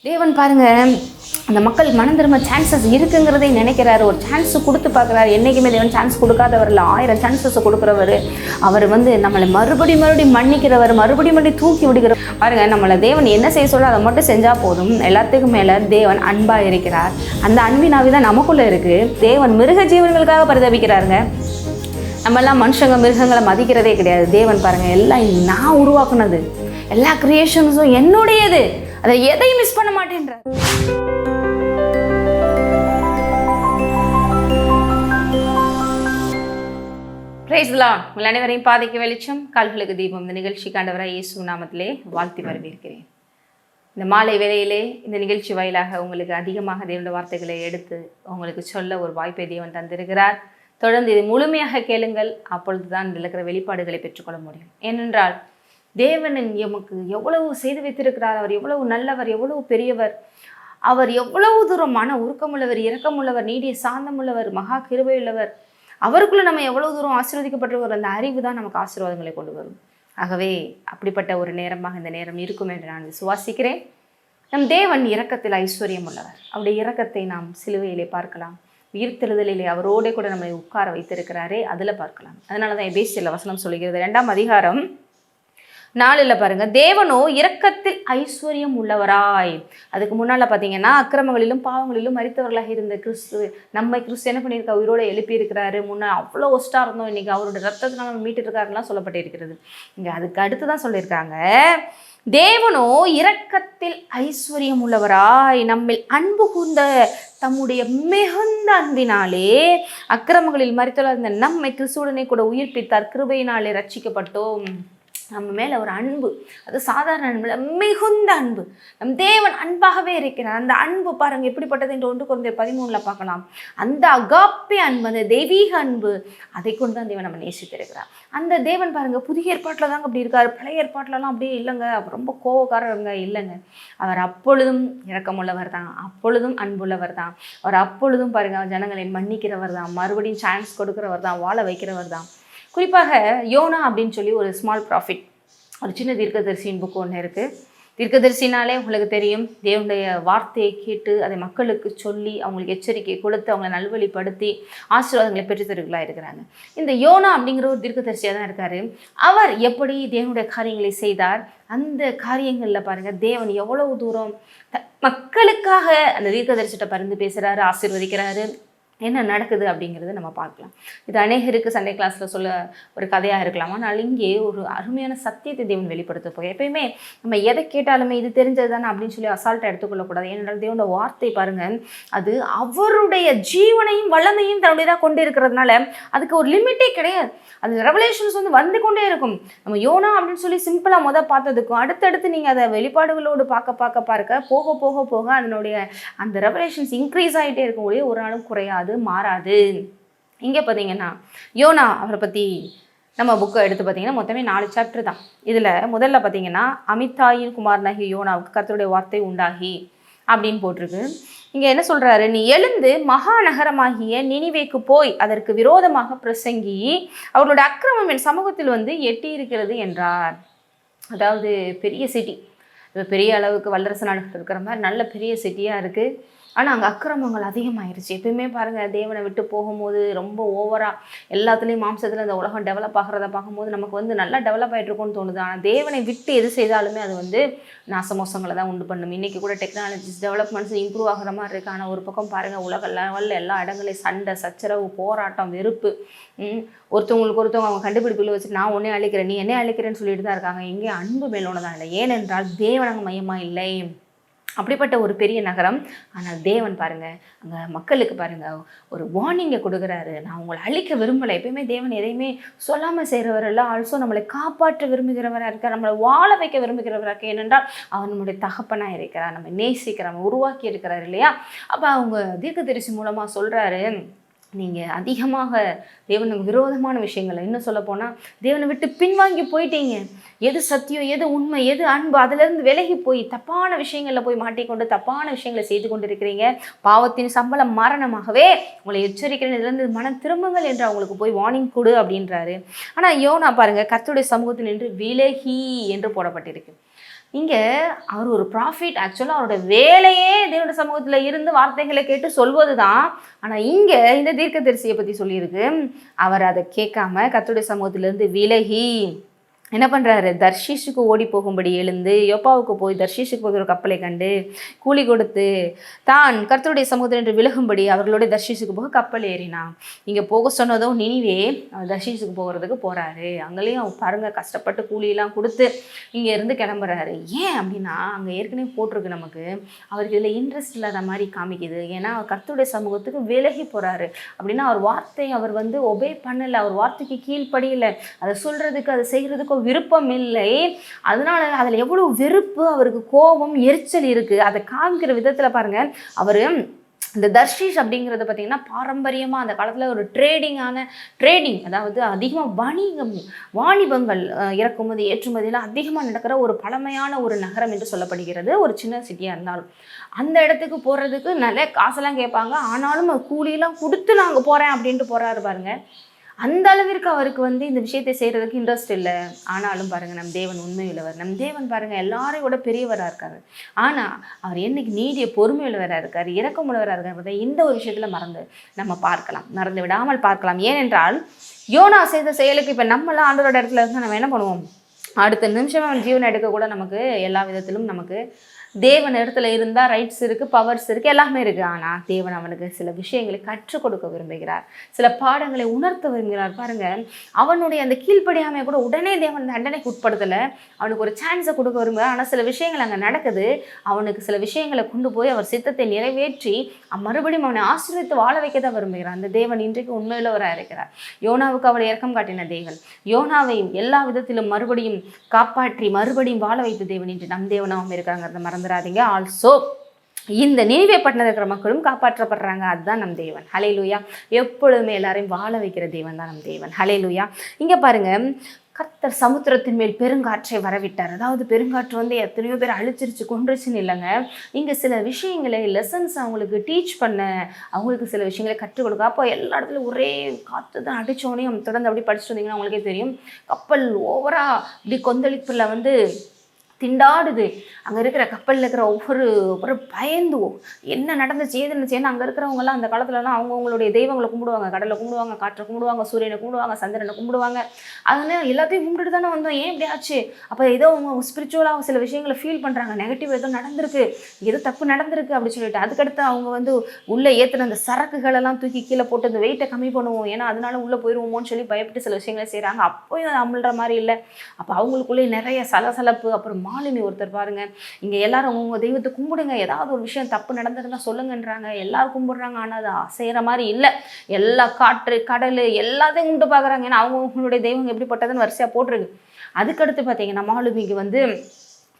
தேவன் பாருங்க, அந்த மக்கள் மனம் திரும்ப சான்சஸ் இருக்குங்கிறதை நினைக்கிறாரு. ஒரு சான்ஸ் கொடுத்து பார்க்குறாரு. என்றைக்குமே தேவன் சான்ஸ் கொடுக்காதவரில் 1000 சான்சஸை கொடுக்குறவர். அவர் நம்மளை மறுபடியும் மன்னிக்கிறவர், மறுபடியும் தூக்கி விடுகிறவர். பாருங்க, நம்மளை தேவன் என்ன செய்ய சொல்ல அதை மட்டும் செஞ்சால் போதும். எல்லாத்துக்கும் மேலே தேவன் அன்பாக இருக்கிறார். அந்த அன்பினாவே தான் நமக்குள்ளே இருக்குது. தேவன் மிருக ஜீவன்களுக்காக பரிதபிக்கிறாருங்க. நம்மெல்லாம் மனுஷங்க மிருகங்களை மதிக்கிறதே கிடையாது. தேவன் பாருங்கள், எல்லாம் நான் உருவாக்குனது, எல்லா கிரியேஷன்ஸும் என்னுடையது, அதை எதையும் மிஸ் பண்ண மாட்டேன்றார். Praise the Lord. உங்கள் அனைவரையும் பாதைக்கு வெளிச்சம், கால்களுக்கு தீபம் இந்த நிகழ்ச்சி ஆண்டவராகிய இயேசு நாமத்திலே வாழ்த்தி வரவேற்கிறேன். இந்த மாலை வேளையிலே இந்த நிகழ்ச்சி வாயிலாக உங்களுக்கு அதிகமாக தேவனுடைய வார்த்தைகளை எடுத்து உங்களுக்கு சொல்ல ஒரு வாய்ப்பை தேவன் தந்திருக்கிறார். தொடர்ந்து இதை முழுமையாக கேளுங்கள். அப்பொழுது தான் இதில் இருக்கிற வெளிப்பாடுகளை பெற்றுக்கொள்ள முடியும். ஏனென்றால் தேவனின் எமக்கு எவ்வளவு செய்து வைத்திருக்கிறார். அவர் எவ்வளவு நல்லவர், எவ்வளவு பெரியவர், அவர் எவ்வளவு தூரம் மன உருக்கமுள்ளவர், இரக்கமுள்ளவர், நீடிய சாந்தமுள்ளவர், மகா கிருபையுள்ளவர். அவருக்குள்ளே நம்ம எவ்வளவு தூரம் ஆசீர்வதிக்கப்பட்டிருக்கிற அந்த அறிவு தான் நமக்கு ஆசீர்வாதங்களை கொண்டு வரும். ஆகவே அப்படிப்பட்ட ஒரு நேரமாக இந்த நேரம் இருக்கும் என்று நான் விசுவாசிக்கிறேன். நம் தேவன் இரக்கத்தில் ஐஸ்வர்யம் உள்ளவர். அவருடைய இரக்கத்தை நாம் சிலுவையிலே பார்க்கலாம். உயிர்த்தெழுதலிலே அவரோட கூட நம்மை உட்கார வைத்திருக்கிறாரே, அதில் பார்க்கலாம். அதனால தான் எபேசியர் வசனம் சொல்லுகிறது, 2ஆம் அதிகாரம் 4 பாருங்க, தேவனோ இரக்கத்தில் ஐஸ்வர்யம் உள்ளவராய். அதுக்கு முன்னால் பார்த்தீங்கன்னா அக்கிரமங்களிலும் பாவங்களிலும் மரித்தவர்களாக இருந்த கிறிஸ்து கிறிஸ்து என்ன பண்ணியிருக்கா, உயிரோட எழுப்பி இருக்கிறாரு. முன்னே அவ்வளோ ஒஸ்ட்டாக இருந்தோம், இன்னைக்கு அவரோட ரத்தத்தினால நம்ம மீட்டு இருக்காருலாம் சொல்லப்பட்டு இருக்கிறது. இங்கே அதுக்கு அடுத்து தான் சொல்லியிருக்காங்க, தேவனோ இரக்கத்தில் ஐஸ்வர்யம் உள்ளவராய் நம்மில் அன்பு கூர்ந்த தம்முடைய மிகுந்த அன்பினாலே அக்கிரமங்களில் மரித்தவர்களாக இருந்த நம்மை கிறிஸ்துவுடனே கூட உயிர்ப்பித்தார், கிருபையினாலே ரட்சிக்கப்பட்டோம். நம்ம மேலே ஒரு அன்பு, அது சாதாரண அன்பு, மிகுந்த அன்பு. நம் தேவன் அன்பாகவே இருக்கிறார். அந்த அன்பு பாருங்க எப்படிப்பட்டது என்று 1 Corinthians 13 பார்க்கலாம். அந்த அகாப்பே அன்பு, அந்த தெய்வீக அன்பு, அதை கொண்டு தான் தேவன் நம்ம நேசித்திருக்கிறார். அந்த தேவன் பாருங்க புதிய ஏற்பாட்டில் தாங்க அப்படி இருக்கார். பழைய ஏற்பாட்டிலலாம் அப்படியே இல்லைங்க, அவர் ரொம்ப கோபக்காரங்க இல்லைங்க. அவர் அப்பொழுதும் இரக்கமுள்ளவர் தான், அப்பொழுதும் அன்புள்ளவர் தான். அவர் அப்பொழுதும் பாருங்க ஜனங்களை மன்னிக்கிறவர் தான், மறுபடியும் சான்ஸ் கொடுக்கிறவர் தான், வாழ வைக்கிறவர் தான். குறிப்பாக யோனா அப்படின்னு சொல்லி ஒரு ஸ்மால் ப்ராஃபிட், ஒரு சின்ன தீர்க்கதரிசியின் புக்கு ஒன்று இருக்குது. தீர்க்கதரிசினாலே உங்களுக்கு தெரியும், தேவனுடைய வார்த்தையை கேட்டு அதை மக்களுக்கு சொல்லி அவங்களுக்கு எச்சரிக்கை கொடுத்து அவங்களை நல்வழிப்படுத்தி ஆசீர்வாதங்களை பெற்றுத்தருகளாக இருக்கிறாங்க. இந்த யோனா அப்படிங்கிற ஒரு தீர்க்கதரிசியாக தான் இருக்கார். அவர் எப்படி தேவனுடைய காரியங்களை செய்தார், அந்த காரியங்களில் பாருங்கள் தேவன் எவ்வளவு தூரம் மக்களுக்காக அந்த தீர்க்கதரிசிட்ட பரிந்து பேசுகிறாரு, ஆசீர்வதிக்கிறாரு, என்ன நடக்குது அப்படிங்கிறத நம்ம பார்க்கலாம். இது அநேகருக்கு சண்டே கிளாஸில் சொல்ல ஒரு கதையாக இருக்கலாம். ஆனால் இங்கே ஒரு அருமையான சத்தியத்தை தேவன் வெளிப்படுத்த போய் எப்பயுமே நம்ம எதை கேட்டாலுமே இது தெரிஞ்சது தானே அப்படின்னு சொல்லி அசால்ட்டாக எடுத்துக்கொள்ளக்கூடாது. ஏனென்றால் தேவனோட வார்த்தை பாருங்கள், அது அவருடைய ஜீவனையும் வல்லமையும் தன்னுடையதாக கொண்டு இருக்கிறதுனால அதுக்கு ஒரு லிமிட்டே கிடையாது. அது ரெவலேஷன்ஸ் வந்து கொண்டே இருக்கும். நம்ம யோனா அப்படின்னு சொல்லி சிம்பிளாக பார்த்ததுக்கும் அடுத்தடுத்து நீங்கள் அதை வெளிப்பாடுகளோடு பார்க்க போக போக போக அதனுடைய அந்த ரெவலேஷன்ஸ் இன்க்ரீஸ் ஆகிட்டே இருக்கும். ஒரு நாளும் குறையாது, மாறாது. இங்கே பார்த்தீங்கன்னா யோனா அவரை பற்றி நம்ம புக்கை எடுத்து பார்த்தீங்கன்னா மொத்தமே 4 சாப்டர் தான். இதில் முதல்ல பார்த்தீங்கன்னா அமித்தாயின் குமாரனாகிய யோனாவுக்கு கர்த்தருடைய வார்த்தை உண்டாகி அப்படின்னு போட்டிருக்கு. இங்கே என்ன சொல்கிறாரு, நீ எழுந்து மகாநகரமாகிய நினிவேக்கு போய் அதற்கு விரோதமாக பிரசங்கி அவர்களோட அக்கிரமம் என் சமூகத்தில் எட்டி இருக்கிறது என்றார். அதாவது பெரிய சிட்டி, பெரிய அளவுக்கு வல்லரசு நாடுகள் இருக்கிற மாதிரி நல்ல பெரிய சிட்டியாக இருக்குது. ஆனால் அங்கே அக்கிரமங்கள் அதிகமாகிருச்சு. எப்பயுமே பாருங்கள், தேவனை விட்டு போகும்போது ரொம்ப ஓவராக எல்லாத்துலேயும் மாம்சத்தில் இந்த உலகம் டெவலப் ஆகிறத பார்க்கும்போது நமக்கு நல்லா டெவலப் ஆகிட்டு இருக்கும்னு தோணுது. ஆனால் தேவனை விட்டு எது செய்தாலுமே அது நாசமோசங்களை தான் உண்டு பண்ணும். இன்றைக்கி கூட டெக்னாலஜிஸ் டெவலப்மெண்ட்ஸ் இம்ப்ரூவ் ஆகிற மாதிரி இருக்குது. ஆனால் ஒரு பக்கம் பாருங்கள், உலக லெவலில் எல்லா இடங்களையும் சண்டை, சச்சரவு, போராட்டம், வெறுப்பு, ஒருத்தவங்க அவங்க கண்டுபிடிப்பில் வச்சு நான் உன்னே அழிக்கிறேன், நீ என்னை அழிக்கிறேன்னு சொல்லிட்டு தான் இருக்காங்க. இங்கே அன்பு மேலோனதான் இல்லை. ஏனென்றால் தேவன் அங்கே மையமாக இல்லை. அப்படிப்பட்ட ஒரு பெரிய நகரம். ஆனால் தேவன் பாருங்கள் அங்கே மக்களுக்கு பாருங்கள் ஒரு வார்னிங்கை கொடுக்குறாரு, நான் உங்களை அழிக்க விரும்பலை. எப்பயுமே தேவன் எதையுமே சொல்லாமல் செய்கிறவரெல்லாம் ஆல்சோ நம்மளை காப்பாற்ற விரும்புகிறவராக இருக்கார், நம்மளை வாழ வைக்க விரும்புகிறவராக இருக்கார். ஏனென்றால் அவர் நம்முடைய தகப்பனாக இருக்கிறார், நம்ம நேசிக்கிறார், நம்ம உருவாக்கி இருக்கிறார் இல்லையா. அப்போ அவங்க தீர்க்கதரிசி மூலமாக சொல்கிறாரு, நீங்கள் அதிகமாக தேவனுக்கு விரோதமான விஷயங்களை, இன்னும் சொல்லப்போனால் தேவனை விட்டு பின்வாங்கி போயிட்டீங்க. எது சத்தியம், எது உண்மை, எது அன்பு, அதிலேருந்து விலகி போய் தப்பான விஷயங்களில் போய் மாட்டிக்கொண்டு தப்பான விஷயங்களை செய்து கொண்டு இருக்கிறீங்க. பாவத்தின் சம்பளம் மரணமாகவே உங்களை எச்சரிக்கிறேன், இதுலேருந்து மனம் திரும்புங்கள் என்று அவங்களுக்கு போய் வார்னிங் கொடு அப்படின்றாரு. ஆனால் யோனா பாருங்கள், கர்த்தருடைய சமூகத்தில் நின்று விலகி என்று போடப்பட்டிருக்கு. இங்கே அவர் ஒரு ப்ராஃபிட். ஆக்சுவலாக அவரோட வேலையே தேவனுடைய சமூகத்தில் இருந்து வார்த்தைகளை கேட்டு சொல்வது தான். ஆனால் இங்கே இந்த தீர்க்கதரிசியை பற்றி சொல்லியிருக்கு, அவர் அதை கேட்காம கர்த்தருடைய சமூகத்திலேருந்து விலகி என்ன பண்ணுறாரு, தர்ஷீஷுக்கு ஓடி போகும்படி எழுந்து யோப்பாவுக்கு போய் தர்ஷீஷுக்கு போகிற ஒரு கப்பலை கண்டு கூலி கொடுத்து தான் கர்த்தருடைய சமூகத்தில் என்று விலகும்படி அவர்களோட தர்ஷீஷுக்கு போக கப்பல் ஏறினான். இங்கே போக சொன்னதும் நினிவே அவர் தர்ஷீஷுக்கு போகிறதுக்கு போகிறாரு. அங்கேயும் அவர் பாருங்கள் கஷ்டப்பட்டு கூலியெல்லாம் கொடுத்து இங்கே இருந்து கிளம்புறாரு. ஏன் அப்படின்னா அங்கே ஏற்கனவே போட்டிருக்கு நமக்கு, அவருக்கு இதில் இன்ட்ரெஸ்ட் இல்லாத மாதிரி காமிக்குது. ஏன்னா அவர் கர்த்தருடைய சமூகத்துக்கு விலகி போகிறாரு. அப்படின்னா அவர் வார்த்தை அவர் ஒபே பண்ணலை, அவர் வார்த்தைக்கு கீழ்ப்படியலை, அதை சொல்கிறதுக்கு அதை செய்கிறதுக்கு விருப்பம் இல்லை. அதனால அதில் எவ்வளோ வெறுப்பு, அவருக்கு கோபம், எரிச்சல் இருக்குது. அதை காமிக்கிற விதத்தில் பாருங்கள், அவர் இந்த தர்ஷீஷ் அப்படிங்கிறது பார்த்திங்கன்னா பாரம்பரியமாக அந்த காலத்தில் ஒரு ட்ரேடிங், அதாவது அதிகமாக வாணிபங்கள் இறக்குமதி ஏற்றுமதியில் அதிகமாக நடக்கிற ஒரு பழமையான ஒரு நகரம் என்று சொல்லப்படுகிறது. ஒரு சின்ன சிட்டியாக இருந்தாலும் அந்த இடத்துக்கு போகிறதுக்கு நல்ல காசெல்லாம் கேட்பாங்க. ஆனாலும் கூலியெல்லாம் கொடுத்து நான் அங்கே போகிறேன் அப்படின்ட்டு போகிறாரு பாருங்கள். அந்த அளவிற்கு அவருக்கு இந்த விஷயத்தை செய்கிறதுக்கு இன்ட்ரெஸ்ட் இல்லை. ஆனாலும் பாருங்கள், நம் தேவன் உண்மையுள்ளவர். நம் தேவன் பாருங்கள் எல்லாரையும் விட பெரியவராக இருக்கார். ஆனால் அவர் என்னைக்கு நீடிய பொறுமையுள்ளவராக இருக்கார், இரக்கமுள்ளவராக இருக்கார். இந்த ஒரு விஷயத்தில் மறந்து விடாமல் பார்க்கலாம். ஏனென்றால் யோனா செய்த செயலுக்கு இப்போ நம்மளாம் ஆண்டவரோட இடத்துல இருந்து நம்ம என்ன பண்ணுவோம், அடுத்த நிமிஷம் அவன் ஜீவனை எடுக்க கூட நமக்கு எல்லா விதத்திலும் நமக்கு தேவன் இடத்துல இருந்தால் ரைட்ஸ் இருக்குது, பவர்ஸ் இருக்குது, எல்லாமே இருக்குது. ஆனால் தேவன் அவனுக்கு சில விஷயங்களை கற்றுக் கொடுக்க விரும்புகிறார், சில பாடங்களை உணர்த்த விரும்புகிறார். பாருங்கள், அவனுடைய அந்த கீழ்ப்படியாமை கூட உடனே தேவன் தண்டனைக்கு உட்படுத்தலை, அவனுக்கு ஒரு சான்ஸை கொடுக்க விரும்புகிறார். ஆனால் சில விஷயங்கள் அங்கே நடக்குது. அவனுக்கு சில விஷயங்களை கொண்டு போய் அவர் சித்தத்தை நிறைவேற்றி மறுபடியும் அவனை ஆசீர்வதித்து வாழ வைக்க தான் விரும்புகிறார். அந்த தேவன் இன்றைக்கு உண்மையுள்ளவராக இருக்கிறார். யோனாவுக்கு அவளை இரக்கம் காட்டின தேவன் யோனாவையும் எல்லா விதத்திலும் மறுபடியும் காப்பாற்றி மறுபடியும் வாழ வைத்த தேவன் இன்று நம் தேவனாகவும் இருக்காங்கிறத மறந்துடாதீங்க. ஆல்சோ இந்த நினைவே பட்டணத்தில் இருக்கிற மக்களும் காப்பாற்றப்படுறாங்க. அதுதான் நம் தேவன். ஹல்லேலூயா. எப்பொழுதுமே எல்லாரையும் வாழ வைக்கிற தேவன் தான் நம் தேவன். ஹல்லேலூயா. இங்கே பாருங்க, கர்த்தர் சமுத்திரத்தின் மேல் பெருங்காற்றை வரவிட்டார். அதாவது பெருங்காற்று எத்தனையோ பேர் அழிச்சிருச்சு, கொன்றுச்சுன்னு இல்லைங்க. இங்கே சில விஷயங்களை லெசன்ஸ் அவங்களுக்கு டீச் பண்ண, அவங்களுக்கு சில விஷயங்களை கற்றுக் கொடுக்க. அப்போ எல்லா இடத்துலையும் ஒரே காற்று தான் அடித்தோடனே தொடர்ந்து அப்படி படிச்சுட்டு வந்தீங்கன்னா அவங்களுக்கே தெரியும், கப்பல் ஓவராக இப்படி கொந்தளிப்பில் திண்டாடுது. அங்கே இருக்கிற கப்பலில் இருக்கிற ஒவ்வொரு பயந்துவோம் என்ன நடந்துச்சு ஏதுன்னு. அங்கே இருக்கிறவங்கலாம் அந்த காலத்துலலாம் அவங்களுடைய தெய்வங்களை கும்பிடுவாங்க. கடலை கும்பிடுவாங்க, காற்றை கும்பிடுவாங்க, சூரியனை கும்பிடுவாங்க, சந்திரனை கும்பிடுவாங்க. அதனால எல்லாத்தையும் கும்பிட்டுட்டு தானே வந்தோம். ஏன் இப்படி ஆச்சு? அப்போ ஏதோ அவங்க ஸ்பிரிச்சுவலாக சில விஷயங்களை ஃபீல் பண்ணுறாங்க, நெகட்டிவ் ஏதோ நடந்திருக்கு, ஏதோ தப்பு நடந்திருக்கு அப்படி சொல்லிட்டு அதுக்கடுத்து அவங்க உள்ளே ஏற்றின அந்த சரக்குகளெல்லாம் தூக்கி கீழே போட்டு அந்த வெயிட்டை கம்மி பண்ணுவோம், ஏன்னா அதனால உள்ளே போயிடுவோமோன்னு சொல்லி பயப்பட்டு சில விஷயங்களை செய்கிறாங்க. அப்போயும் அது அமுல்ற மாதிரி இல்லை. அப்போ அவங்களுக்குள்ளே நிறைய சலசலப்பு. அப்புறம் மாலுமி ஒருத்தர் பாருங்க, இங்க எல்லாரும் உங்க தெய்வத்தை கும்பிடுங்க, ஏதாவது ஒரு விஷயம் தப்பு நடந்திருந்தா சொல்லுங்கன்றாங்க. எல்லாரும் கும்பிடுறாங்க, ஆனா அது செய்யற மாதிரி இல்லை. எல்லா காற்று கடல் எல்லாத்தையும் கும்பிட்டு பாக்குறாங்க. ஏன்னா அவங்களுடைய தெய்வம் எப்படிப்பட்டதுன்னு வரிசையா போட்டிருக்கு. அதுக்கடுத்து பார்த்தீங்கன்னா மாலுமிக்கு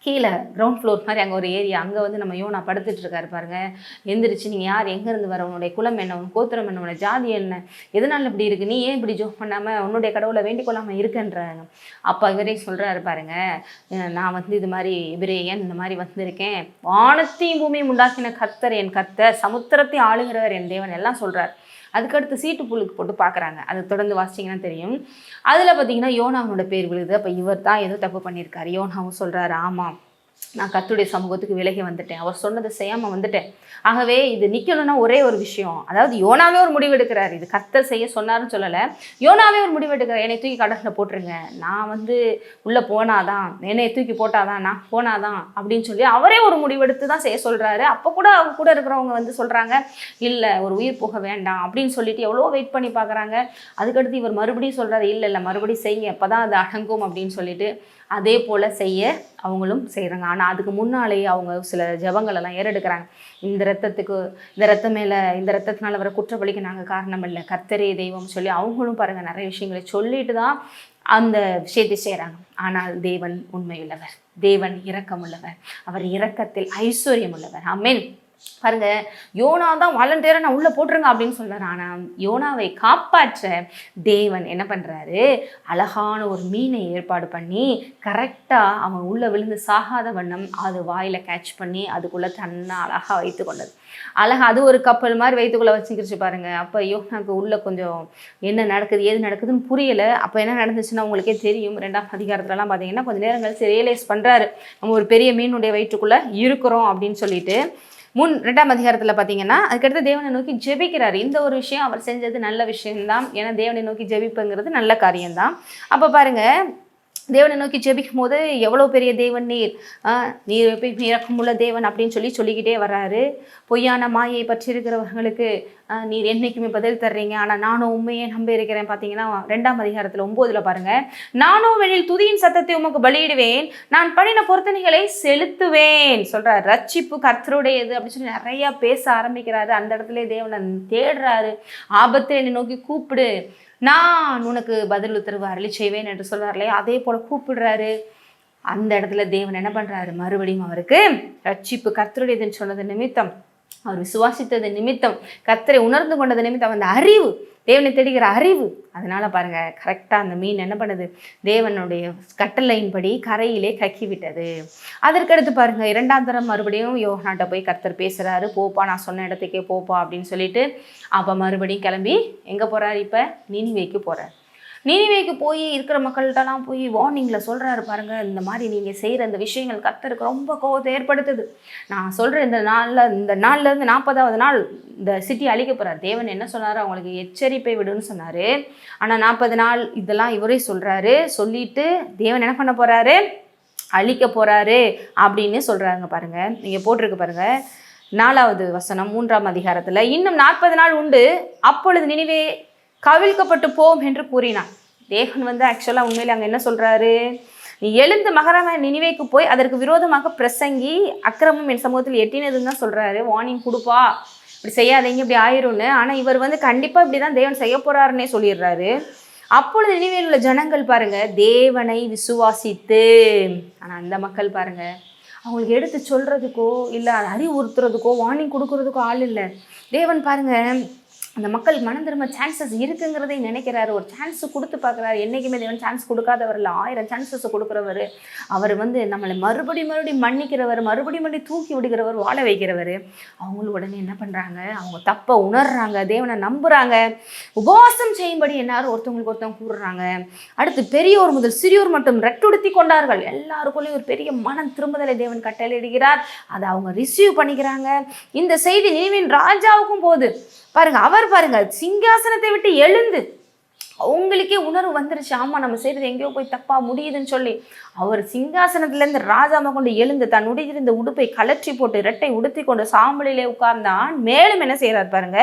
கீழே கிரவுண்ட் ஃப்ளோர் மாதிரி அங்கே ஒரு ஏரியா, அங்கே நம்ம யோனா படுத்துட்டு இருக்காரு பாருங்க. எந்திரிச்சு நீங்கள் யார், எங்கேருந்து வர, உன்னுடைய குலம் என்ன, உன் கோத்திரம் என்ன, உன்னுடைய ஜாதி என்ன, எதனால இப்படி இருக்குது, நீ ஏன் இப்படி ஜோப் பண்ணாமல் உன்னுடைய கடவுளை வேண்டிக் கொள்ளாமல் இருக்குன்றாங்க. அப்போ இவரே சொல்கிறாரு பாருங்க, நான் இது மாதிரி இவரேன் இந்த மாதிரி வந்திருக்கேன், வானத்தையும் பூமியும் உண்டாக்கின கர்த்தர் என் கர்த்தர், சமுத்திரத்தை ஆளுகிறவர் என் தேவன் எல்லாம் சொல்கிறார். அதுக்கடுத்து சீட்டு புல்லுக்கு போட்டு பார்க்குறாங்க. அது தொடர்ந்து வாசிச்சிங்கன்னா தெரியும். அதில் பார்த்தீங்கன்னா யோனாவோட பேர் விழுது. அப்போ இவர் தான் ஏதோ தப்பு பண்ணியிருக்காரு. யோனாவும் சொல்கிறாரு, ஆமாம் நான் கர்த்தருடைய சமூகத்துக்கு விலகி வந்துட்டேன், அவர் சொன்னதை செய்யாமல் வந்துட்டேன். ஆகவே இது நிற்கணும்னா ஒரே ஒரு விஷயம், அதாவது யோனாவே ஒரு முடிவு எடுக்கிறார். இது கர்த்தர் செய்ய சொன்னார்னு சொல்லலை, யோனாவே ஒரு முடிவு எடுக்கிறார். என்னை தூக்கி கடலில் போட்டுருங்க, நான் உள்ளே போனாதான், என்னை தூக்கி போட்டாதான், நான் போனாதான் அப்படின்னு சொல்லி அவரே ஒரு முடிவெடுத்து தான் செய்ய சொல்கிறாரு. அப்போ கூட அவங்க கூட இருக்கிறவங்க சொல்கிறாங்க, இல்லை ஒரு உயிர் போக வேண்டாம் அப்படின்னு சொல்லிட்டு எவ்வளோ வெயிட் பண்ணி பார்க்குறாங்க. அதுக்கடுத்து இவர் மறுபடியும் சொல்கிறாரு, இல்லை மறுபடியும் செய்யுங்க, அப்போ தான் அது அடங்கும் அப்படின்னு சொல்லிட்டு அதே போல் செய்ய அவங்களும் செய்கிறாங்க. ஆனால் அதுக்கு முன்னாலேயே அவங்க சில ஜபங்களெல்லாம் ஏறெடுக்கிறாங்க. இந்த ரத்தம் மேலே, இந்த ரத்தத்தினால வர குற்றப்பலிக்கு நாங்கள் காரணம் இல்லை, கர்த்தரே தெய்வம் சொல்லி அவங்களும் பாருங்கள் நிறைய விஷயங்களை சொல்லிட்டு தான் அந்த விஷயத்தை செய்கிறாங்க. ஆனால் தேவன் உண்மையுள்ளவர், தேவன் இரக்கமுள்ளவர், அவர் இரக்கத்தில் ஐஸ்வர்யம் உள்ளவர். ஆமென். பாருங்க, யோனா தான் வாலண்டியராக நான் உள்ளே போட்டுருங்க அப்படின்னு சொல்கிறார். ஆனால் யோனாவை காப்பாற்ற தேவன் என்ன பண்ணுறாரு, அழகான ஒரு மீனை ஏற்பாடு பண்ணி கரெக்டாக அவன் உள்ளே விழுந்து சாகாத வண்ணம் அது வாயில் கேட்ச் பண்ணி அதுக்குள்ளே தன்னை அழகாக வைத்து கொண்டது. அழகாக அது ஒரு கப்பல் மாதிரி வயிற்றுக்குள்ளே வச்சுக்கிடுச்சு பாருங்கள். அப்போ யோனாக்கு உள்ளே கொஞ்சம் என்ன நடக்குது ஏது நடக்குதுன்னு புரியலை. அப்போ என்ன நடந்துச்சுன்னா உங்களுக்கே தெரியும். 2ஆம் அதிகாரத்துலலாம் பார்த்தீங்கன்னா கொஞ்சம் நேரம் கழிச்சு ரியலைஸ் பண்ணுறாரு, நம்ம ஒரு பெரிய மீனுடைய வயிற்றுக்குள்ளே இருக்கிறோம் அப்படின்னு சொல்லிட்டு. 2ஆம் அதிகாரத்தில் பார்த்தீங்கன்னா அதுக்கடுத்து தேவனை நோக்கி ஜெபிக்கிறார். இந்த ஒரு விஷயம் அவர் செஞ்சது நல்ல விஷயம்தான். ஏன்னா தேவனை நோக்கி ஜெபிப்புங்கிறது நல்ல காரியம்தான். அப்போ பாருங்கள், தேவனை நோக்கி ஜெபிக்கும் போது எவ்வளோ பெரிய தேவன் நீர், நீர் எப்படி இரக்கமுள்ள தேவன் அப்படின்னு சொல்லிக்கிட்டே வர்றாரு. பொய்யான மாயை பற்றி இருக்கிறவர்களுக்கு நீர் என்றைக்குமே பதில் தர்றீங்க, ஆனால் நானும் உண்மையே நம்ப இருக்கிறேன். பார்த்தீங்கன்னா 2ஆம் அதிகாரத்தில் 9 பாருங்கள், நானும் வெளியில் துதியின் சத்தத்தை உமக்கு பலியிடுவேன், நான் பண்ணின பொருத்தனைகளை செலுத்துவேன் சொல்கிறார். ரட்சிப்பு கர்த்தருடையது அப்படின்னு சொல்லி நிறையா பேச ஆரம்பிக்கிறாரு. அந்த இடத்துல தேவனை தேடுறாரு. ஆபத்தில் என்னை நோக்கி கூப்பிடு, நான் உனக்கு பதில் உத்தரவு அருளி செய்வேன் என்று சொல்வார் இல்லையா, அதே போல் கூப்பிடுறாரு. அந்த இடத்துல தேவன் என்ன பண்ணுறாரு, மறுபடியும் அவருக்கு ரட்சிப்பு கர்த்தருடையதுன்னு சொன்னது நிமித்தம், அவர் விசுவாசித்தது நிமித்தம், கர்த்தரை உணர்ந்து கொண்டது நிமித்தம், அந்த அறிவு, தேவனை தேடுகிற அறிவு, அதனால் பாருங்கள் கரெக்டாக அந்த மீன் என்ன பண்ணுது, தேவனுடைய கட்டளையின்படி கரையிலே கக்கி விட்டது. அதற்கடுத்து பாருங்கள் 2ஆம் தரம் மறுபடியும் யோனாட்ட போய் கர்த்தர் பேசுகிறாரு, போப்பா நான் சொன்ன இடத்துக்கே போப்பா அப்படின்னு சொல்லிட்டு. அப்போ மறுபடியும் கிளம்பி எங்கே போகிறார், இப்போ நினிவேக்கு போகிறார். நினிவேக்கு போய் இருக்கிற மக்கள்கிட்டலாம் போய் வார்னிங்கில் சொல்கிறாரு பாருங்கள், இந்த மாதிரி நீங்கள் செய்கிற இந்த விஷயங்கள் கர்த்தருக்கு ரொம்ப கோபத்தை ஏற்படுத்துது. நான் சொல்கிறேன் இந்த நாள்லேருந்து 40ஆவது நாள் இந்த சிட்டி அழிக்க போகிறார். தேவன் என்ன சொன்னார், அவங்களுக்கு எச்சரிப்பை விடுன்னு சொன்னார். ஆனால் 40 நாள் இதெல்லாம் இவரே சொல்கிறாரு. சொல்லிட்டு தேவன் என்ன பண்ண போகிறாரு, அழிக்க போகிறாரு அப்படின்னு சொல்கிறாங்க பாருங்கள். நீங்கள் போட்டிருக்கு பாருங்கள் 4வது வசனம் 3ஆம் அதிகாரத்தில், இன்னும் 40 நாள் உண்டு, அப்பொழுது நினிவே கவிழ்க்கப்பட்டு போம் என்று கூறினான். தேவன் ஆக்சுவலாக உண்மையில் அங்கே என்ன சொல்கிறாரு, நீ எழுந்து மகரம நினிவேக்கு போய் அதற்கு விரோதமாக பிரசங்கி அக்கிரமம் என் சமூகத்தில் எட்டினதுன்னு தான் சொல்கிறாரு. வார்னிங் கொடுப்பா, இப்படி செய்யாதீங்க இப்படி ஆயிரும்னு. ஆனால் இவர் கண்டிப்பாக இப்படி தான் தேவன் செய்ய போகிறாருன்னே சொல்லிடுறாரு. அப்பொழுது நினிவேயில் உள்ள ஜனங்கள் பாருங்கள் தேவனை விசுவாசித்து, ஆனால் அந்த மக்கள் பாருங்கள் அவங்களுக்கு எடுத்து சொல்கிறதுக்கோ இல்லை அறிவுறுத்துறதுக்கோ வார்னிங் கொடுக்கறதுக்கோ ஆள் இல்லை. தேவன் பாருங்கள் அந்த மக்கள் மனம் திரும்ப சான்சஸ் இருக்குங்கிறதை நினைக்கிறாரு. ஒரு சான்ஸ் கொடுத்து பார்க்குறாரு. என்றைக்குமே தேவன் சான்ஸ் கொடுக்காதவர் இல்லை, 1000 சான்சஸ் கொடுக்குறவர். அவர் நம்மளை மறுபடியும் மன்னிக்கிறவர், மறுபடியும் தூக்கி விடுகிறவர், வாழ வைக்கிறவர். அவங்களும் உடனே என்ன பண்ணுறாங்க, அவங்க தப்பை உணர்றாங்க, தேவனை நம்புகிறாங்க. உபவாசம் செய்யும்படி எல்லாரும் ஒருத்தவங்களுக்கு ஒருத்தவங்க கூறுறாங்க. அடுத்து பெரியோர் முதல் சிறியோர் மட்டும் ரெட்டுடுத்தி கொண்டார்கள். எல்லாருக்குள்ளேயும் ஒரு பெரிய மனம் திரும்புதலை தேவன் கட்டளையிடுகிறார். அதை அவங்க ரிசீவ் பண்ணிக்கிறாங்க. இந்த செய்தி நினிவேயின் ராஜாவுக்கும் போது பாருங்க, அவர் பாருங்க சிங்காசனத்தை விட்டு எழுந்து அவங்களுக்கே உணர்வு வந்துருச்சு, ஆமாம் நம்ம செய்கிறது எங்கேயோ போய் தப்பாக முடியுதுன்னு சொல்லி அவர் சிங்காசனத்துலேருந்து ராஜாவை கொண்டு எழுந்து தன் உடையிருந்த உடுப்பை கலற்றி போட்டு இரட்டை உடுத்தி கொண்டு சாம்பலிலே உட்கார்ந்தான். மேலும் என்ன செய்கிறார் பாருங்க,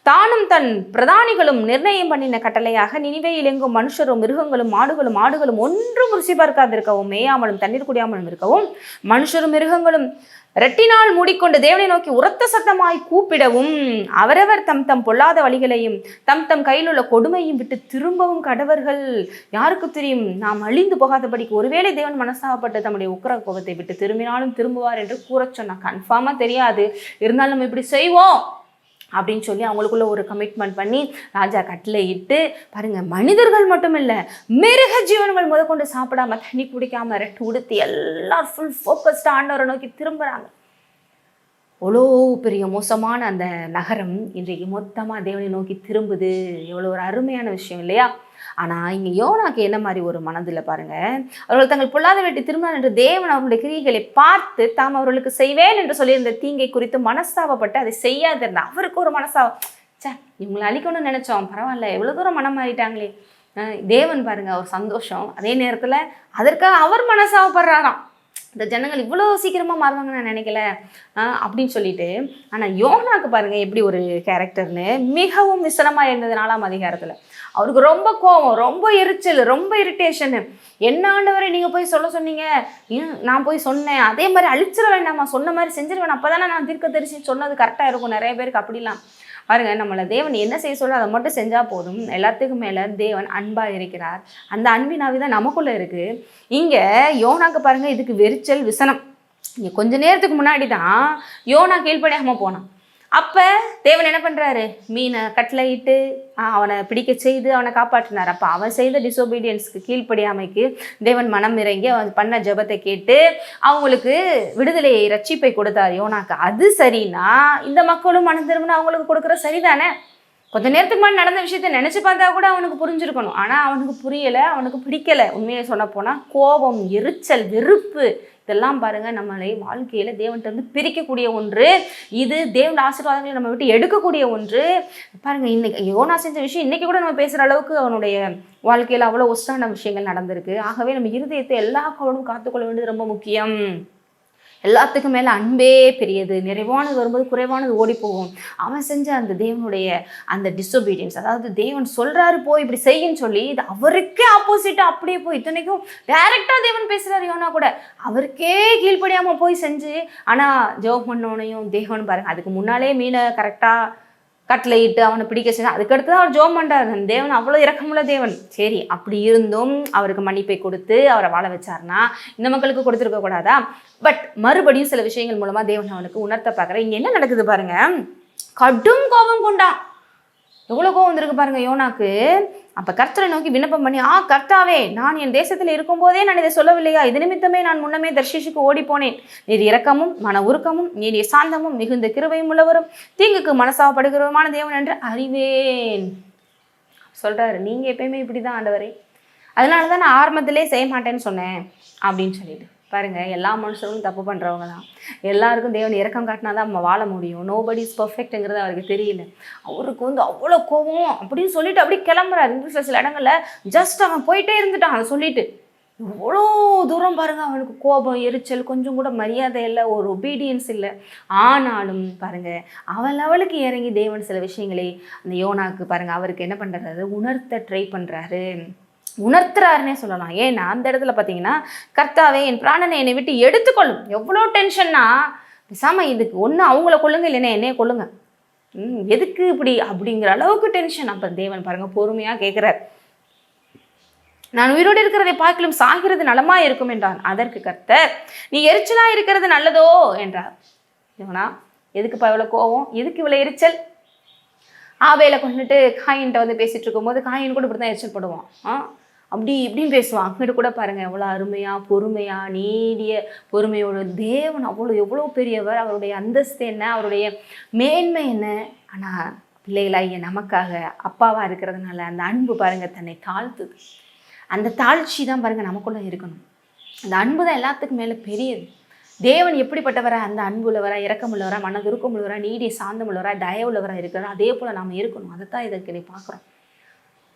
தானும் தன் பிரதானிகளும் நிர்ணயம் பண்ணின கட்டளையாக நினிவேயில் எங்கும் மனுஷரும் மிருகங்களும் ஆடுகளும் ஒன்றும் ருசி பார்க்காதிருக்கவும், மேயாமலும் தண்ணீர் குடியாமலும் இருக்கவும், மனுஷரும் மிருகங்களும் ரெட்டினால் மூடிக்கொண்டு தேவனை நோக்கி உரத்த சத்தமாய் கூப்பிடவும், அவரவர் தம் தம் பொல்லாத வழிகளையும் தம் தம் கையில் உள்ள கொடுமையும் விட்டு திரும்பவும் கடவர்கள். யாருக்கு தெரியும், நாம் அழிந்து போகாதபடிக்கு ஒருவேளை தேவன் மனசாகப்பட்டு தம்முடைய உக்கிர கோபத்தை விட்டு திரும்பினாலும் திரும்புவார் என்று கூற சொன்னார். கன்ஃபார்மாக தெரியாது, இருந்தாலும் நம்ம இப்படி செய்வோம் அப்படின்னு சொல்லி அவங்களுக்குள்ள ஒரு கமிட்மெண்ட் பண்ணி ராஜா கட்டளை இட்டு பாருங்கள், மனிதர்கள் மட்டும் இல்லை மிருக ஜீவன்கள் முதற்கொண்டு சாப்பிடாம தண்ணி குடிக்காம ரெட்டு உடுத்தி எல்லாரும் ஃபுல் ஃபோக்கஸ்டாக ஆண்டவரை நோக்கி திரும்புகிறாங்க. எவ்வளோ பெரிய மோசமான அந்த நகரம் இன்றைக்கு மொத்தமாக தேவனை நோக்கி திரும்புது. எவ்வளோ ஒரு அருமையான விஷயம் இல்லையா? ஆனால் இங்கே யோனாக்கு என்ன மாதிரி ஒரு மனதில் பாருங்கள், அவர்கள் தங்கள் பொல்லாத வீட்டை திரும்பினார் என்று தேவன் அவர்களுடைய கிரியைகளை பார்த்து தாம் அவர்களுக்கு செய்வேன் என்று சொல்லியிருந்த தீங்கை குறித்து மனஸ்தாபப்பட்டு அதை செய்யாதிருந்தார். அவருக்கு ஒரு சே இவங்களை அழிக்கணும்னு நினச்சோம், பரவாயில்ல எவ்வளோ தூரம் மனம் மாறிட்டாங்களே. தேவன் பாருங்கள் ஒரு சந்தோஷம், அதே நேரத்தில் அதற்காக அவர் மனஸ்தாபப்படுறாராம். இந்த ஜனங்கள் இவ்வளோ சீக்கிரமாக மாறுவாங்கன்னு நான் நினைக்கல அப்படின்னு சொல்லிட்டு. ஆனால் யோனாக்கு பாருங்கள் எப்படி ஒரு கேரக்டர்னு, மிகவும் விசனமாக இருந்தது 4ஆம் அதிகாரத்தில். அவருக்கு ரொம்ப கோபம், ரொம்ப எரிச்சல், ரொம்ப இரிட்டேஷனு. என்ன ஆண்டவரை நீங்கள் போய் சொல்ல சொன்னீங்க, நான் போய் சொன்னேன், அதே மாதிரி அழிச்சிட வேண்டாமா, சொன்ன மாதிரி செஞ்சிருவேன், அப்போ தானே நான் தீர்க்கதரிசி சொன்னது கரெக்டாக இருக்கும். நிறைய பேருக்கு அப்படிலாம் பாருங்கள், நம்மளை தேவன் என்ன செய்ய சொல்ல அதை மட்டும் செஞ்சால் போதும். எல்லாத்துக்கும் மேலே தேவன் அன்பாக இருக்கிறார். அந்த அன்பினாவே தான் நமக்குள்ளே இருக்குது. இங்கே யோனாக்கு பாருங்கள் இதுக்கு வெறிச்சல் விசனம். இங்கே கொஞ்ச நேரத்துக்கு முன்னாடி தான் யோனா கீழ்ப்படியாமல் போனான். அப்போ தேவன் என்ன பண்ணுறாரு, மீனை கட்டளையிட்டு அவனை பிடிக்க செய்து அவனை காப்பாற்றினார். அப்போ அவன் செய்த டிசோபீடியன்ஸ்க்கு கீழ்ப்படியாமைக்கு தேவன் மனம் இறங்கி அவன் பண்ண ஜெபத்தை கேட்டு அவங்களுக்கு விடுதலையை ரட்சிப்பை கொடுத்தார் யோனாக்கு. அது சரின்னா இந்த மக்களும் மனம் திரும்பினா அவங்களுக்கு கொடுக்குற சரிதானே? கொஞ்ச நேரத்துக்கு முன்னாடி நடந்த விஷயத்த நினச்சி பார்த்தா கூட அவனுக்கு புரிஞ்சிருக்கணும். ஆனால் அவனுக்கு புரியலை, அவனுக்கு பிடிக்கலை. உண்மையை சொன்ன போனால் கோபம், எரிச்சல், வெறுப்பு இதெல்லாம் பாருங்கள் நம்மளை வாழ்க்கையில் தேவன்கிட்ட வந்து பிரிக்கக்கூடிய ஒன்று. இது தேவன் ஆசீர்வாதங்களை நம்ம விட்டு எடுக்கக்கூடிய ஒன்று. பாருங்கள், இன்னைக்கு யோனா செஞ்ச விஷயம் இன்றைக்கி கூட நம்ம பேசுகிற அளவுக்கு அவனுடைய வாழ்க்கையில் அவ்வளோ ஒஸ்டான விஷயங்கள் நடந்திருக்கு. ஆகவே நம்ம இருதயத்தை எல்லா காலமும் காத்துக்கொள்ள வேண்டியது ரொம்ப முக்கியம். எல்லாத்துக்கும் மேலே அன்பே பெரியது. நிறைவானது வரும்போது குறைவானது ஓடி போகும். அவன் செஞ்ச அந்த தேவனுடைய அந்த டிசோபீடியன்ஸ், அதாவது தேவன் சொல்கிறாரு போய் இப்படி செய்யுன்னு சொல்லி இது அவருக்கே ஆப்போசிட்டாக அப்படியே போய், இத்தனைக்கும் டைரெக்டாக தேவன் பேசுகிறார் யோனா கூட, அவருக்கே கீழ்ப்படியாமல் போய் செஞ்சு. ஆனால் ஜெபம் பண்ணோனையும் தேவன் பாருங்கள், அதுக்கு முன்னாலே மீனை கரெக்டாக கட்டளையிட்டு அவனை பிடிக்க செஞ்சு அதுக்கடுத்து தான் அவர் ஜெபம் பண்ணுறாரு. அந்த தேவன் அவ்வளோ இரக்கமுள்ள தேவன். சரி, அப்படி இருந்தும் அவருக்கு மன்னிப்பை கொடுத்து அவரை வாழ வச்சார்னா இந்த மக்களுக்கு கொடுத்துருக்க கூடாதா? பட் மறுபடியும் சில விஷயங்கள் மூலமாக தேவன் அவனுக்கு உணர்த்த பார்க்குறேன். இங்கே என்ன நடக்குது பாருங்க, கடும் கோபம் கொண்டான். எவ்வளோ கோபம் வந்திருக்கு பாருங்க யோனாக்கு. அப்போ கர்த்தரை நோக்கி விண்ணப்பம் பண்ணி, கர்த்தாவே, நான் என் தேசத்தில் இருக்கும்போதே நான் இதை சொல்லவில்லையா? இது நிமித்தமே நான் முன்னமே தர்ஷீஷுக்கு ஓடி போனேன். நீர் இரக்கமும் மன உருக்கமும் நீர் சாந்தமும் மிகுந்த கிருபையும் உள்ளவரும் தீங்குக்கு மனசாப்படுகிறவருமான தேவன் என்று அறிவேன் சொல்றாரு. நீங்க எப்பயுமே இப்படிதான் ஆண்டவரே, அதனால தான் நான் ஆரம்பத்திலே செய்ய மாட்டேன்னு சொன்னேன் அப்படின்னு சொல்லிட்டு. பாருங்கள், எல்லா மனுஷர்களும் தப்பு பண்ணுறவங்க தான். எல்லாருக்கும் தேவன் இரக்கம் காட்டினா தான் நம்ம வாழ முடியும். நோபடி இஸ் பர்ஃபெக்ட்டுங்கிறது அவருக்கு தெரியல. அவருக்கு வந்து அவ்வளோ கோபம் அப்படின்னு சொல்லிட்டு அப்படியே கிளம்புறாரு. இங்கிலீஷில் சில இடங்களில் ஜஸ்ட் அவன் போயிட்டே இருந்துட்டான். அதை சொல்லிட்டு எவ்வளோ தூரம் பாருங்கள், அவனுக்கு கோபம், எரிச்சல், கொஞ்சம் கூட மரியாதை இல்லை, ஒரு ஒபீடியன்ஸ் இல்லை. ஆனாலும் பாருங்கள், அவன் லெவலுக்கு இறங்கி தேவன் சில விஷயங்களை அந்த யோனாக்கு பாருங்கள் அவருக்கு என்ன பண்ணுறாரு, உணர்த்த ட்ரை பண்ணுறாரு, உணர்த்துறாருன்னே சொல்லலாம். ஏன்னா அந்த இடத்துல பார்த்தீங்கன்னா, கர்த்தாவே என் பிராணனை என்னை விட்டு எடுத்துக்கொள்ளும். எவ்வளோ டென்ஷன்னா, பேசாம இதுக்கு ஒன்று அவங்கள கொள்ளுங்க, இல்லைன்னா என்னைய கொள்ளுங்க, எதுக்கு இப்படி அப்படிங்கிற அளவுக்கு டென்ஷன். அப்போ தேவன் பாருங்க பொறுமையாக கேட்குறார். நான் உயிரோடு இருக்கிறதை பார்க்கலும் சாகிறது நலமாக இருக்கும் என்றான். அதற்கு கர்த்தர், நீ எரிச்சலாக இருக்கிறது நல்லதோ என்றார். இவனா எதுக்குப்பா இவ்வளோ கோவம், எதுக்கு இவ்வளோ எரிச்சல்? ஆபேலை கொண்டுட்டு காயின்ட்ட வந்து பேசிகிட்டு இருக்கும்போது காயின் கூட இப்படி தான் எரிச்சல் படுவான். அப்படி இப்படின்னு பேசுவான். அங்கிட்டு கூட பாருங்கள் எவ்வளோ அருமையாக பொறுமையாக நீடிய பொறுமையோட தேவன் எவ்வளோ பெரியவர், அவருடைய அந்தஸ்து என்ன, அவருடைய மேன்மை என்ன. ஆனால் பிள்ளைகளாகிய நமக்காக அப்பாவாக இருக்கிறதுனால அந்த அன்பு பாருங்கள் தன்னை தாழ்த்துது. அந்த தாழ்ச்சி தான் பாருங்கள் நமக்குள்ளே இருக்கணும். அந்த அன்பு தான் எல்லாத்துக்கும் மேலே பெரியது. தேவன் எப்படிப்பட்டவரா, அந்த அன்புள்ளவரா, இரக்கமுள்ளவரா, மனதுருக்கமுள்ளவரா, நீடிய சாந்தமுள்ளவரா, தயவுள்ளவராக இருக்கிறா, அதே போல் நாம் இருக்கணும். அதை தான் இதற்கு பார்க்குறோம்.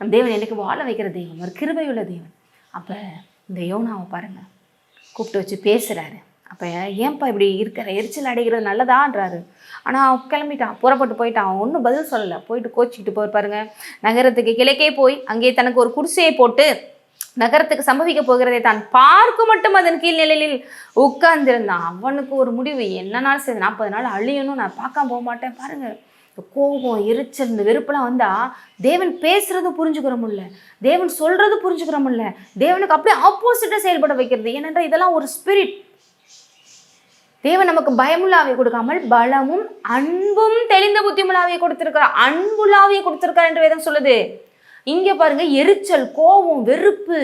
நம் தேவன் எனக்கு வாழ வைக்கிற தெய்வம், ஒரு கிருபையுள்ள தேவன். அப்போ இந்த யோனாவை பாருங்கள் கூப்பிட்டு வச்சு பேசுகிறாரு. அப்போ ஏன்பா இப்படி இருக்கிற, எரிச்சல் அடைகிறது நல்லதான்றாரு. ஆனால் கிளம்பிட்டான், புறப்பட்டு போயிட்டான். அவன் ஒன்றும் பதில் சொல்லலை. போயிட்டு கோச்சிக்கிட்டு போய் பாருங்கள், நகரத்துக்கு கிழக்கே போய் அங்கே தனக்கு ஒரு குடிசையை போட்டு நகரத்துக்கு சம்பவிக்க போகிறதை தான் பார்க்க மட்டும் அதன் கீழ்நிலையில் உட்கார்ந்திருந்தான். அவனுக்கு ஒரு முடிவு, என்னன்னாலும் சரி 40 நாள் அழியணும், நான் பார்க்காம போக மாட்டேன். பாருங்கள், இந்த கோபம், எரிச்சல், இந்த வெறுப்பெல்லாம் வந்தால் தேவன் பேசுறது புரிஞ்சுக்கிற முடியல, தேவன் சொல்றது புரிஞ்சுக்கிற முடியல, தேவனுக்கு அப்படியே ஆப்போசிட்டாக செயல்பட வைக்கிறது. ஏனென்றால் இதெல்லாம் ஒரு ஸ்பிரிட். தேவன் நமக்கு பயமுள்ளாவியை கொடுக்காமல் பலமும் அன்பும் தெளிந்த புத்திமுள்ளாவியை கொடுத்திருக்கிறார், அன்புள்ளாவியை கொடுத்திருக்கார் என்று வேதம் சொல்லுது. இங்கே பாருங்கள், எரிச்சல், கோபம், வெறுப்பு,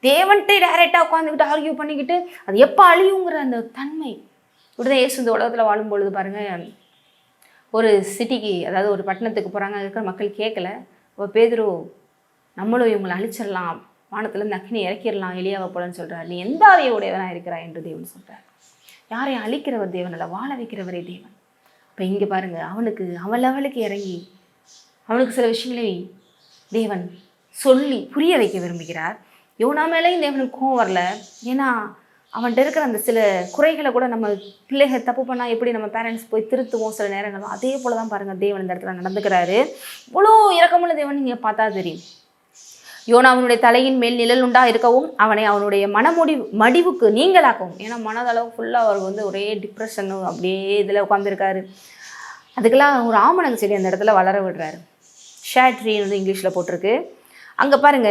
தேவன்கிட்ட டைரெக்டாக உட்காந்துக்கிட்டு ஆர்கியூ பண்ணிக்கிட்டு அது எப்போ அழியுங்கிற அந்த தன்மை. இப்படிதான் இயேசு இந்த உலகத்தில் வாழும்பொழுது பாருங்கள், ஒரு சிட்டிக்கு, அதாவது ஒரு பட்டணத்துக்கு போகிறாங்க. அங்கே இருக்கிற மக்கள் கேட்கல. இப்போ பேதுரு, நம்மளும் இவங்களை அழிச்சிடலாம், வானத்துலேருந்து அக்கினி இறக்கிடலாம் எலியாவை போலன்னு சொல்கிறார். நீ எந்த ஆவியை உடையவனாக இருக்கிறாய் என்று தேவன் சொல்கிறார். யாரையும் அழிக்கிறவர் தேவன் அல்ல, வாழ வைக்கிறவரே தேவன். இப்போ இங்கே பாருங்கள், அவன் லெவலுக்கு இறங்கி அவனுக்கு சில விஷயங்களை தேவன் சொல்லி புரிய வைக்க விரும்புகிறார். யோனா மேலேயும் தேவனுக்கு கோவம் வரல. ஏன்னா அவன்கிட்ட இருக்கிற அந்த சில குறைகளை கூட நம்ம பிள்ளைகள் தப்பு பண்ணால் எப்படி நம்ம பேரண்ட்ஸ் போய் திருத்துவோம் சில நேரங்களும், அதே போல் தான் பாருங்கள் தேவன் இந்த இடத்துல நடந்துக்கிறாரு. இவ்வளோ இரக்கமுள்ள தேவன் நீங்கள் பார்த்தா தெரியும். யோனா அவனுடைய தலையின் மேல் நிழல் உண்டா இருக்கவும் அவனை அவனுடைய மடிவுக்கு நீங்களாக்கவும். ஏன்னா மனதளவு ஃபுல்லாக அவர் வந்து ஒரே டிப்ரெஷனு அப்படியே இதில் உட்காந்துருக்காரு. அதுக்கெல்லாம் ஒரு ஆமணங்க செடி அந்த இடத்துல வளர விடுறாரு. ஷேட் ட்ரீ வந்து இங்கிலீஷில் போட்டிருக்கு. அங்கே பாருங்க,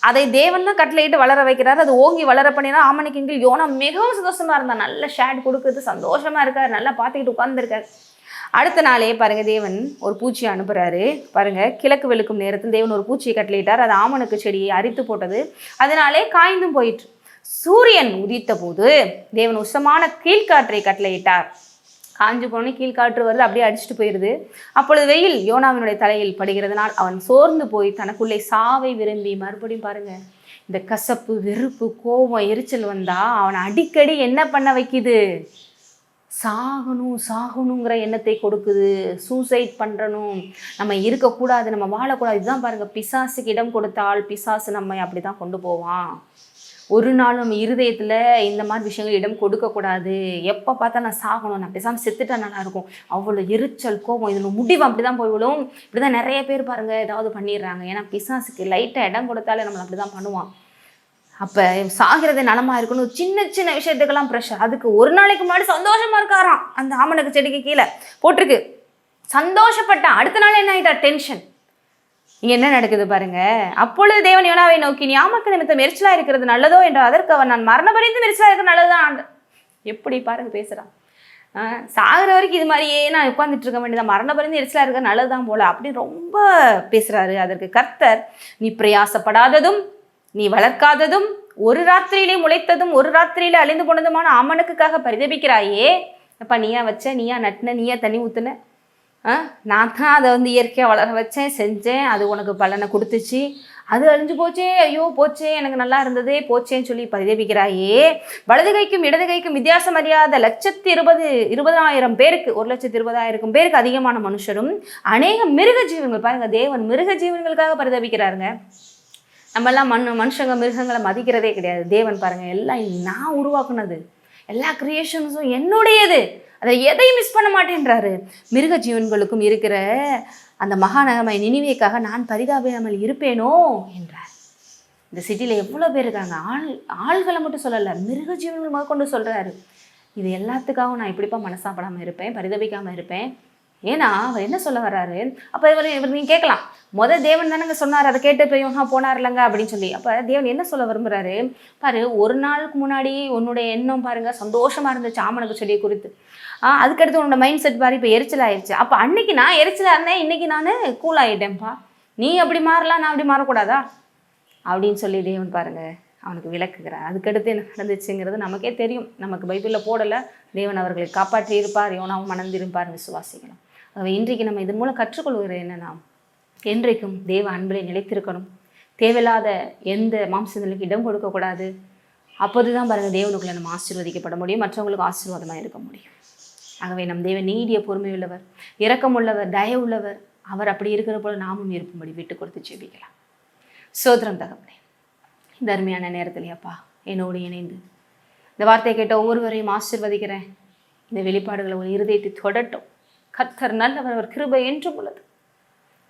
அதை தேவன் தான் கட்டளையிட்டு வளர வைக்கிறாரு. அது ஓங்கி வளர பண்ணினா ஆமணக்கின் யோனா மிகவும் சந்தோஷமா இருந்தான். நல்ல ஷேட் கொடுக்குறது, சந்தோஷமா இருக்காரு, நல்லா பார்த்துக்கிட்டு உட்கார்ந்துருக்காரு. அடுத்த நாளே பாருங்க, தேவன் ஒரு பூச்சியை அனுப்புறாரு. பாருங்க, கிழக்கு வெளுக்கும் நேரத்தில் தேவன் ஒரு பூச்சியை கட்டளையிட்டார். அது ஆமணக்கு செடியை அரித்து போட்டது. அதனாலே காய்ந்தும் போயிற்று. சூரியன் உதித்த போது தேவன் உசமான கீழ்காற்றை கட்டளையிட்டார். காஞ்சு போனே கீழ்காற்று வருது, அப்படியே அடிச்சுட்டு போயிடுது. அப்பொழுது வெயில் யோனாவினுடைய தலையில் படுகிறதுனால் அவன் சோர்ந்து போய் தனக்குள்ளே சாவை விரும்பி, மறுபடியும் பாருங்க, இந்த கசப்பு, வெறுப்பு, கோபம், எரிச்சல் வந்தா அவனை அடிக்கடி என்ன பண்ண வைக்குது? சாகணுங்கிற எண்ணத்தை கொடுக்குது. சூசைட் பண்ணணும், நம்ம இருக்கக்கூடாது, நம்ம வாழக்கூடாது. இதுதான் பாருங்க, பிசாசுக்கு இடம் கொடுத்தால் பிசாசு நம்மை அப்படி தான் கொண்டு போவான். ஒரு நாள் நம்ம இருதயத்தில் இந்த மாதிரி விஷயங்கள் இடம் கொடுக்கக்கூடாது. எப்போ பார்த்தா நான் சாகணும், நான் பேசாமல் செத்துட்டா நல்லாயிருக்கும், அவ்வளோ எரிச்சல், கோபம், இதில் முடிவு அப்படி தான் போய்விடும். இப்படி தான் நிறைய பேர் பாருங்கள் ஏதாவது பண்ணிடுறாங்க. ஏன்னா பிசாசுக்கு லைட்டாக இடம் கொடுத்தாலே நம்மளை அப்படி தான் பண்ணுவான். அப்போ சாகிறது நலமாக இருக்கணும். சின்ன சின்ன விஷயத்துக்கெல்லாம் ப்ரெஷர். அதுக்கு ஒரு நாளைக்கு முன்னாடி சந்தோஷமாக இருக்காராம், அந்த ஆமணக்கு செடிக்கு கீழே போட்டிருக்கு, சந்தோஷப்பட்டான். அடுத்த நாள் என்ன ஆகிட்டா? டென்ஷன். இங்கே என்ன நடக்குது பாருங்க. அப்பொழுது தேவன் யோனாவை நோக்கி, நீ ஆமக்கு நிமித்தம் எரிச்சலாக இருக்கிறது நல்லதோ என்றால் அதற்கு அவன், நான் மரணபரியந்தம் எரிச்சலாக இருக்கிறது நல்லதுதான். எப்படி பாருங்க பேசுகிறான். சாகிற வரைக்கும் இது மாதிரியே நான் உட்காந்துட்டு இருக்க வேண்டியதான், மரணபரியந்தம் எரிச்சலாக இருக்கிறது நல்லதுதான் போல அப்படின்னு ரொம்ப பேசுகிறாரு. அதற்கு கர்த்தர், நீ பிரயாசப்படாததும் நீ வளர்க்காததும் ஒரு ராத்திரியிலே முளைத்ததும் ஒரு ராத்திரியிலே அழிந்து போனதுமான ஆமணக்குக்காக பரிதபிக்கிறாயே. அப்பா, நீயா வச்ச, நீயா நட்டின, நீயா தண்ணி ஊற்றுன, நான் தான் அதை இயற்கையாக வளர வச்சேன், செஞ்சேன், அது உனக்கு பலனை கொடுத்துச்சு, அது அழிஞ்சு போச்சே, ஐயோ போச்சே, எனக்கு நல்லா இருந்ததே போச்சேன்னு சொல்லி பரிதபிக்கிறாயே. வலது கைக்கும் இடது கைக்கும் வித்தியாசம் அறியாத 1,20,000 பேருக்கு, 1,20,000 பேருக்கு அதிகமான மனுஷரும் அநேக மிருக ஜீவன்கள். பாருங்க, தேவன் மிருக ஜீவன்களுக்காக பரிதபிக்கிறாருங்க. நம்மெல்லாம் மனுஷங்க மிருகங்களை மதிக்கிறதே கிடையாது. தேவன் பாருங்க, எல்லாம் நான் உருவாக்குனது, எல்லா கிரியேஷன்ஸும் என்னுடையது, அதை எதையும் மிஸ் பண்ண மாட்டேன்றாரு. மிருக ஜீவன்களுக்கும் இருக்கிற அந்த மகாநகரமாய் நினிவேக்காக நான் பரிதாபையாமல் இருப்பேனோ என்றார். இந்த சிட்டியில் எவ்வளோ பேர் இருக்காங்க, ஆள்களை மட்டும் சொல்லலை, மிருக ஜீவன்கள் முதற்கொண்டு சொல்கிறாரு. இது எல்லாத்துக்காகவும் நான் இப்படிப்பா மனசாப்படாமல் இருப்பேன், பரிதபிக்காமல் இருப்பேன். ஏன்னா அவர் என்ன சொல்ல வர்றாரு? அப்போ இவர் நீங்கள் கேட்கலாம், தேவன் தானங்க சொன்னார், அதை கேட்டு போய் போனார் இல்லைங்க அப்படின்னு சொல்லி. அப்போ தேவன் என்ன சொல்ல விரும்புகிறாரு பாரு. ஒரு நாளுக்கு முன்னாடி உன்னுடைய எண்ணம் பாருங்க சந்தோஷமாக இருந்துச்சு ஆமணக்கு செடியை குறித்து. அதுக்கடுத்து உன்னோட மைண்ட் செட் பாரு இப்போ எரிச்சல் ஆயிடுச்சு. அப்போ அன்னைக்கு நான் எரிச்சலாக இருந்தேன், இன்னைக்கு நான் கூல் ஆகிட்டேன்ப்பா, நீ அப்படி மாறலாம், நான் அப்படி மாறக்கூடாதா அப்படின்னு சொல்லி தேவன் பாருங்க அவனுக்கு விளக்குகிறார். அதுக்கடுத்து என்ன நடந்துச்சுங்கிறது நமக்கே தெரியும், நமக்கு பைபிளில் போடலை. தேவன் அவர்களை காப்பாற்றி இருப்பார், யோனாவும் மணந்திருப்பார் விசுவாசிகளும். இன்றைக்கு நம்ம இதன் மூலம் கற்றுக்கொள்கிற என்னன்னா, என்றைக்கும் தேவ அன்பிலே நிலைத்திருக்கணும், தேவையில்லாத எந்த மாம்சங்களுக்கு இடம் கொடுக்கக்கூடாது. அப்போது தான் பாருங்கள் தேவனுக்குள்ள நம்ம ஆசீர்வதிக்கப்பட முடியும், மற்றவங்களுக்கு ஆசீர்வாதமாக இருக்க முடியும். ஆகவே நம் தேவன் நீடிய பொறுமை உள்ளவர், இரக்கமுள்ளவர், தயவுள்ளவர். அவர் அப்படி இருக்கிற போல நாமும் இருக்கும்படி விட்டு கொடுத்து ஜெபிக்கலாம். சோதரம் தகப்பனே, இந்த அருமையான நேரத்திலேயப்பா என்னோடு இணைந்து இந்த வார்த்தையை கேட்ட ஒவ்வொருவரையும் ஆசீர்வதிக்கிறேன். இந்த வெளிப்பாடுகளை ஒரு இருதயத்தை தொடட்டும். கர்த்தர் நல்லவர், அவர் கிருபை என்றும் உள்ளது.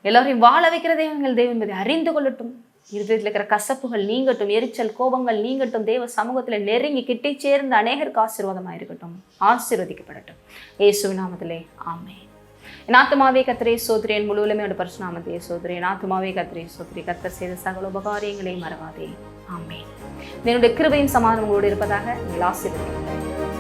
எல்லாரையும் வாழ வைக்கிறதே எங்கள் தேவன் என்பதை அறிந்து கொள்ளட்டும். இருதயத்தில் இருக்கிற கசப்புகள் நீங்கட்டும், எரிச்சல், கோபங்கள் நீங்கட்டும். தேவ சமூகத்தில் நெருங்கி கிட்டே சேர்ந்து அநேகருக்கு ஆசீர்வாதமாக இருக்கட்டும், ஆசீர்வதிக்கப்படட்டும். இயேசுவின் நாமத்திலே ஆமென். என் ஆத்துமாவே கர்த்தரை ஸ்தோத்திரி, என் முழுவதுமே அவருடைய பரிசுத்த நாமத்தை ஸ்தோத்திரி. என் ஆத்துமாவே கர்த்தரை ஸ்தோத்திரி, கர்த்தர் செய்த சகல உபகாரியங்களை மறவாதே. ஆமென். என்னுடைய கிருபையும் சமாதானம் உங்களோடு இருப்பதாக. நீங்கள் ஆசீர்வதிக்கப்பட்டீர்கள்.